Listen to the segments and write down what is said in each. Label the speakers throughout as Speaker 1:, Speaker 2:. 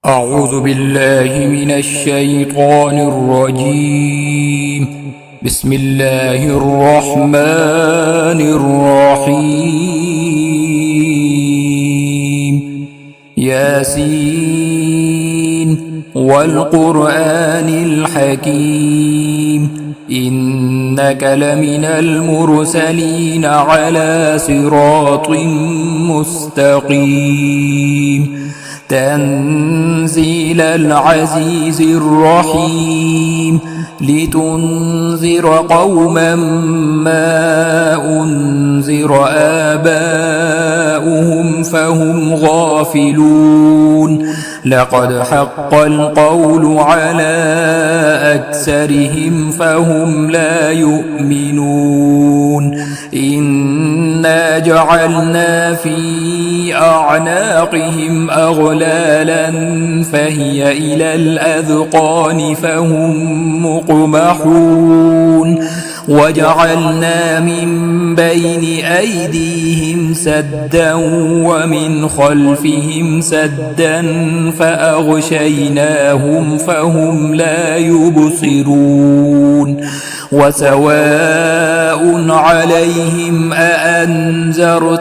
Speaker 1: أعوذ بالله من الشيطان الرجيم. بسم الله الرحمن الرحيم. ياسين والقرآن الحكيم إنك لمن المرسلين على صراط مستقيم تنزيل العزيز الرحيم لتنذر قوما ما أنذر آباؤهم فهم غافلون لقد حق القول على أكثرهم فهم لا يؤمنون إنا جعلنا في أعناقهم أغلالا فهي إلى الأذقان فهم مقمحون وجعلنا من بين أيديهم سدا ومن خلفهم سدا فأغشيناهم فهم لا يبصرون وسواء عليهم أأنذرتهم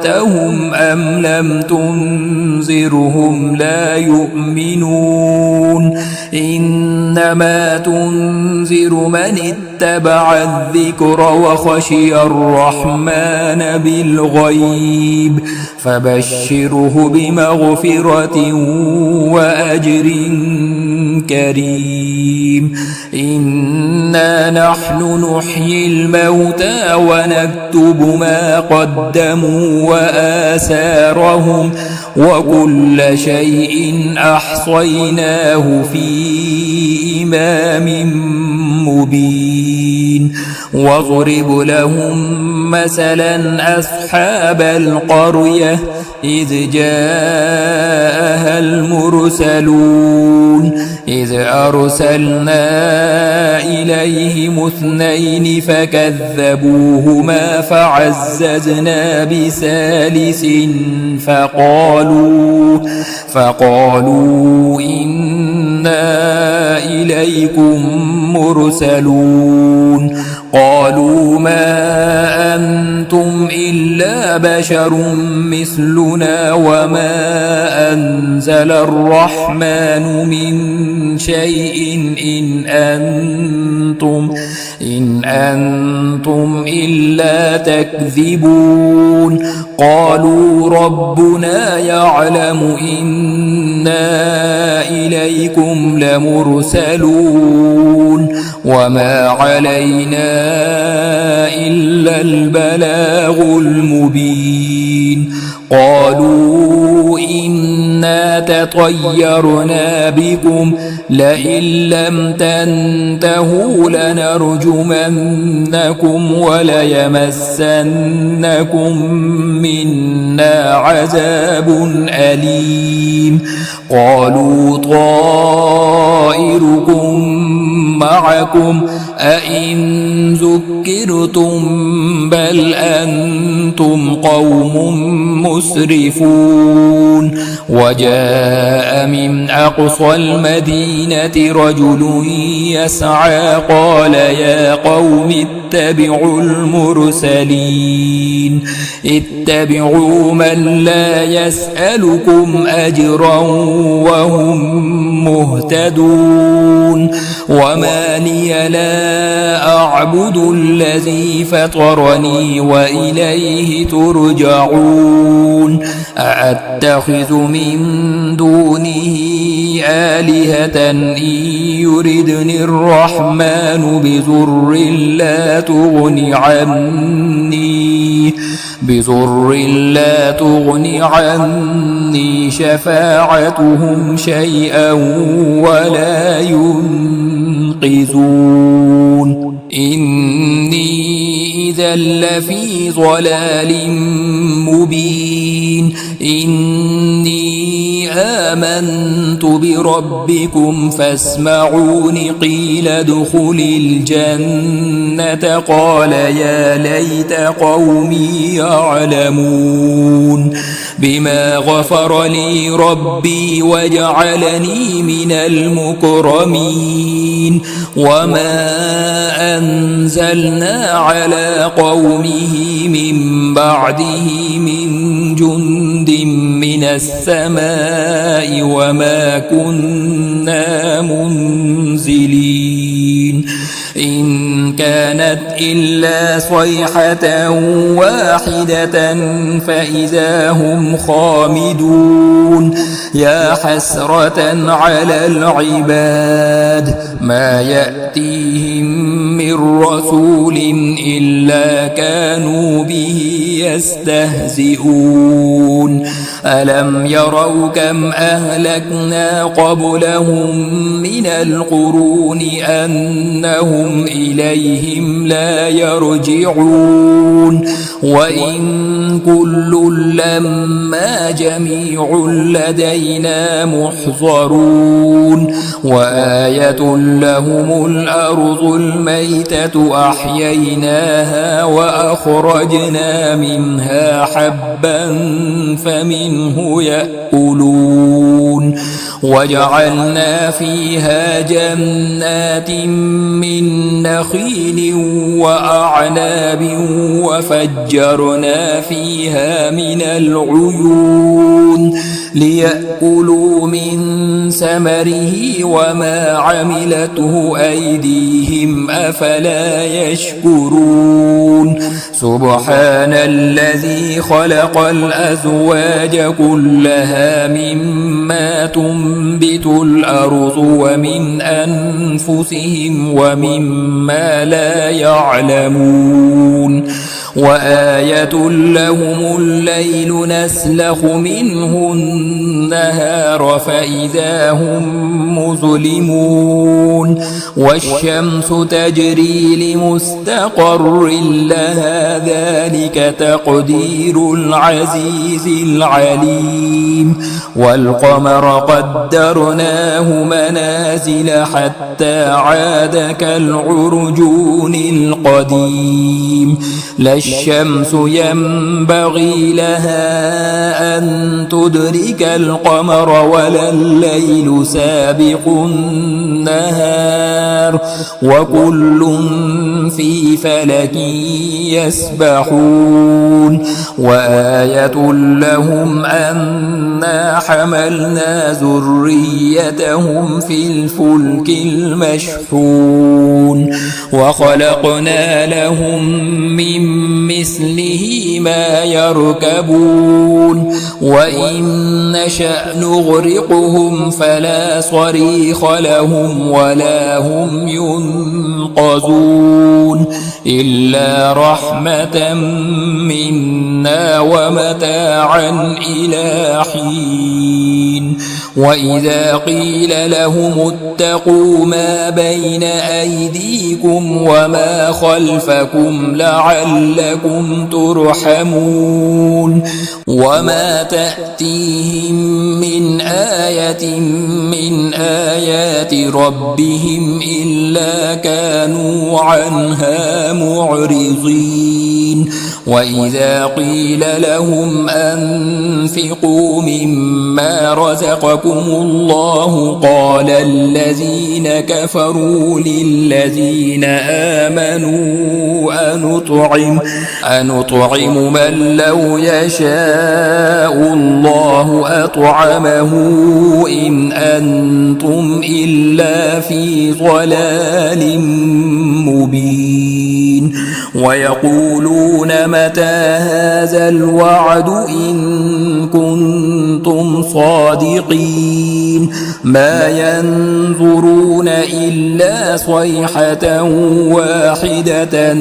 Speaker 1: أم لم تنذرهم لا يؤمنون إنما تنذر من اتبع الذكر وخشي الرحمن بالغيب فبشره بمغفرة وأجر كريم إنا نحن نحيي الموتى ونكتب ما قدموا وآثارهم وكل شيء أحصيناه في إمام مبين واضرب لهم مثلا أصحاب القرية إذ جاءها المرسلون إذ أرسلنا إليهم اثنين فكذبوهما فعززنا بثالث فقالوا إنا إليكم مرسلون قالوا ما أنتم إلا بشر مثلنا وما أنزل الرحمن من شيء إن أنتم إلا تكذبون قالوا ربنا يعلم إنا إليكم لمرسلون وما علينا إلا البلاغ المبين قالوا إنا تطيرنا بكم لئن لم تنتهوا لنرجمنكم وليمسنكم منا عذاب أليم قالوا طائركم معكم أئن ذكرتم بل أنتم قوم مسرفون وجاء من أقصى المدينة رجل يسعى قال يا قوم اتبعوا المرسلين اتبعوا من لا يسألكم أجرا وهم مهتدون وما لي لا أعبد الذي فطرني وإليه ترجعون أأتخذ من دونه آلهة إن يردني الرحمن بضر لا تغني عني شفاعتهم شيئا ولا ينقذون إني إذا لفي ضلال مبين إني آمنت بربكم فاسمعون قيل ادخل الجنة قال يا ليت قومي يعلمون بما غفر لي ربي وجعلني من المكرمين وما أنزلنا على قومه من بعده من جند من السماء وما كنا منزلين إن كانت إلا صيحة واحدة فإذا هم خامدون يا حسرة على العباد ما يأتيهم من رسول إلا كانوا به يستهزئون ألم يروا كم أهلكنا قبلهم من القرون أنهم إليهم لا يرجعون وإن كل لما جميع لدينا محضرون وآية لهم الأرض الميتة أحييناها وأخرجنا منها حبا فمنه يأكلون وجعلنا فيها جنات من نخيل وأعناب وفجرنا فيها من العيون ليأكلوا من ثمره وما عملته أيديهم أفلا يشكرون سبحان الذي خلق الأزواج كلها مما تنبت الأرض ومن أنفسهم ومما لا يعلمون وآية لهم الليل نسلخ منه النهار فإذا هم مظلمون والشمس تجري لمستقر لها ذلك تقدير العزيز العليم والقمر قدرناه منازل حتى عاد كالعرجون القديم لا الشمس ينبغي لها أن تدرك القمر ولا الليل سابق النهار وكل في فلك يسبحون وآية لهم أنا حملنا ذريتهم في الفلك المشحون وخلقنا لهم من مثله ما يركبون وإن نشأ نغرقهم فلا صريخ لهم ولا هم ينقذون إلا رحمة منا ومتاعا إلى حين وإذا قيل لهم اتقوا ما بين أيديكم وما خلفكم لعلكم ترحمون وما تأتيهم من آية من آيات ربهم إلا كانوا عنها معرضين وإذا قيل لهم أنفقوا مما رزقكم الله قال الذين كفروا للذين آمنوا أنطعم من لو يشاء الله أطعمه إن أنتم إلا في ضلال مبين ويقولون متى هذا الوعد إن كنتم صادقين ما ينظرون إلا صيحة واحدة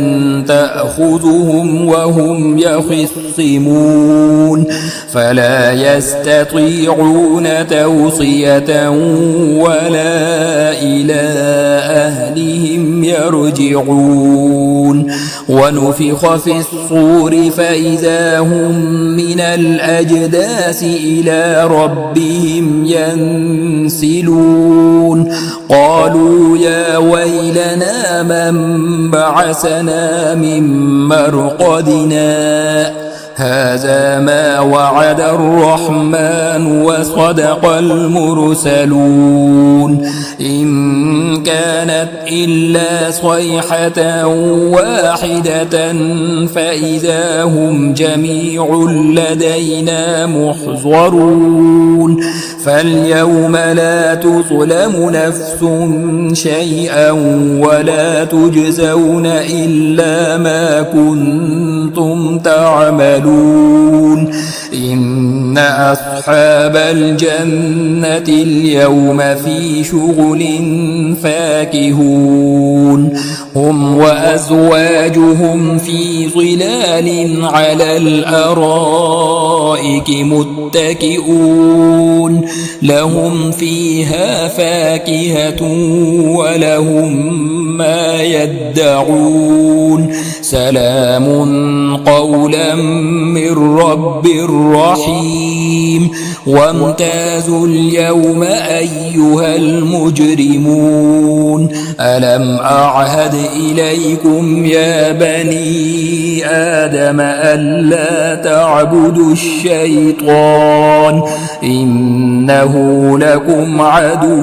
Speaker 1: تأخذهم وهم يخصمون فلا يستطيعون توصية ولا إلى أهلهم يرجعون ونفخ في الصور فإذا هم من الأجداث إلى ربهم ينسلون قالوا يا ويلنا من بعثنا من مرقدنا هذا ما وعد الرحمن وصدق المرسلون إن كانت إلا صيحة واحدة فإذا هم جميع لدينا محضرون فاليوم لا تظلم نفس شيئا ولا تجزون إلا ما كنتم تعملون إن أصحاب الجنة اليوم في شغل فاكهون هم وأزواجهم في ظلال على الأرائك متكئون لهم فيها فاكهة ولهم ما يدعون سلام قولا من رب رحيم وامتازوا اليوم أيها المجرمون ألم أعهد إليكم يا بني آدم ألا تعبدوا الشيطان إنه لكم عدو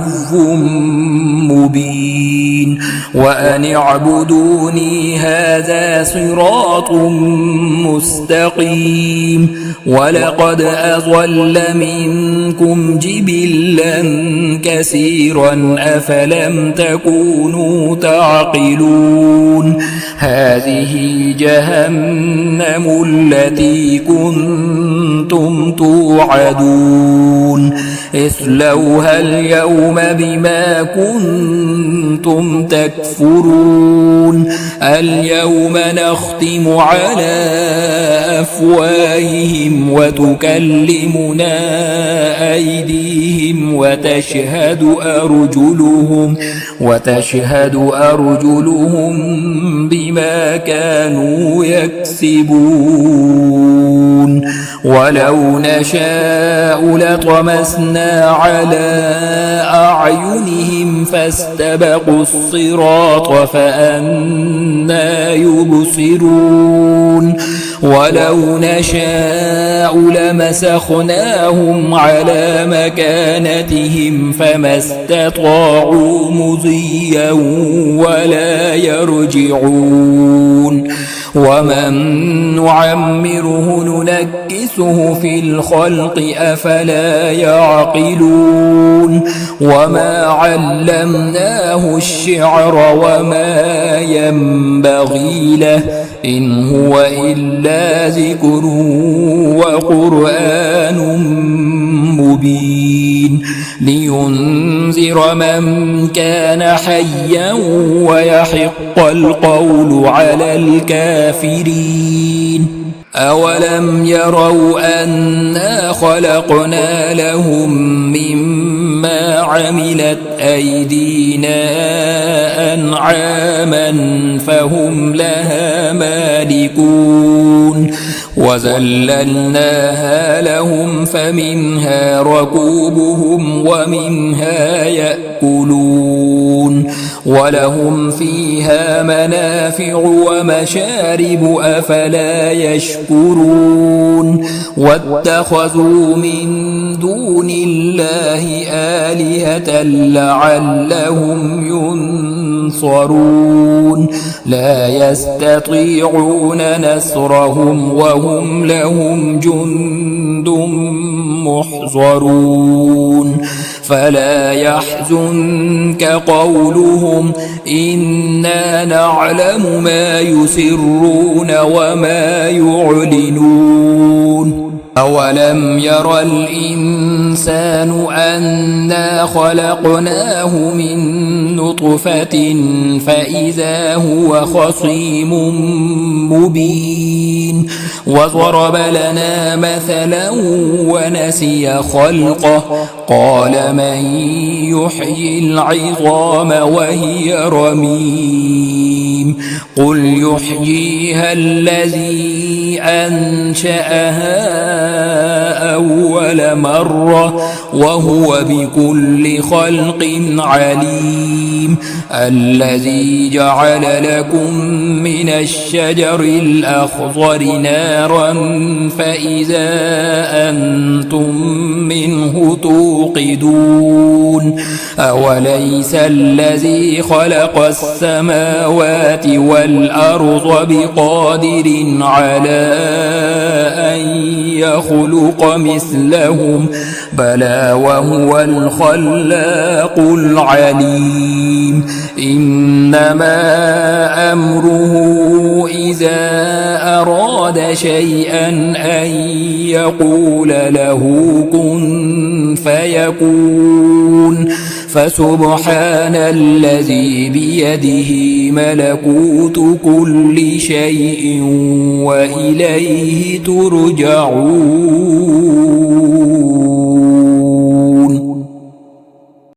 Speaker 1: مبين وأن اعبدوني هذا صراط مستقيم ولقد أضل منكم جبلا كثيرا أفلم تكونوا تعقلون هذه جهنم التي كنتم توعدون اصلوها اليوم بما كنتم تكفرون اليوم نختم على أفواههم وتكلمنا أيديهم وتشهد أرجلهم بما كانوا يكسبون ولو نشاء لطمسنا على أعينهم فاستبقوا الصراط فأنى يبصرون ولو نشاء لمسخناهم على مكانتهم فما استطاعوا مضيا ولا يرجعون ومن نعمره ننكسه في الخلق أفلا يعقلون وما علمناه الشعر وما ينبغي له إن هو إلا ذكر وقرآن مبين لينذر من كان حيا ويحق القول على الكافرين أولم يروا أنا خلقنا لهم مما عملت أيدينا أنعاما فهم لها مالكون وذللناها لهم فمنها ركوبهم ومنها يأكلون ولهم فيها منافع ومشارب أفلا يشكرون واتخذوا من دون الله آلهة لعلهم ينصرون لا يستطيعون نصرهم وهم لهم جند محضرون فلا يحزنك قولهم إنا نعلم ما يسرون وما يعلنون أولم ير الإنسان أنا خلقناه من نطفة فإذا هو خصيم مبين وضرب لنا مثلا ونسي خلقه قال من يحيي العظام وهي رميم الرجيم قل يحييها الذي أنشأها أول مرة وهو بكل خلق عليم الذي جعل لكم من الشجر الأخضر نارا فإذا أنتم منه توقدون أوليس الذي خلق السماوات والأرض بقادر على أن يخلق مثلهم بلى وهو الخلاق العليم إنما أمره إذا أراد شيئا أن يقول له كن فيكون فسبحان الذي بيده ملكوت كل شيء وإليه ترجعون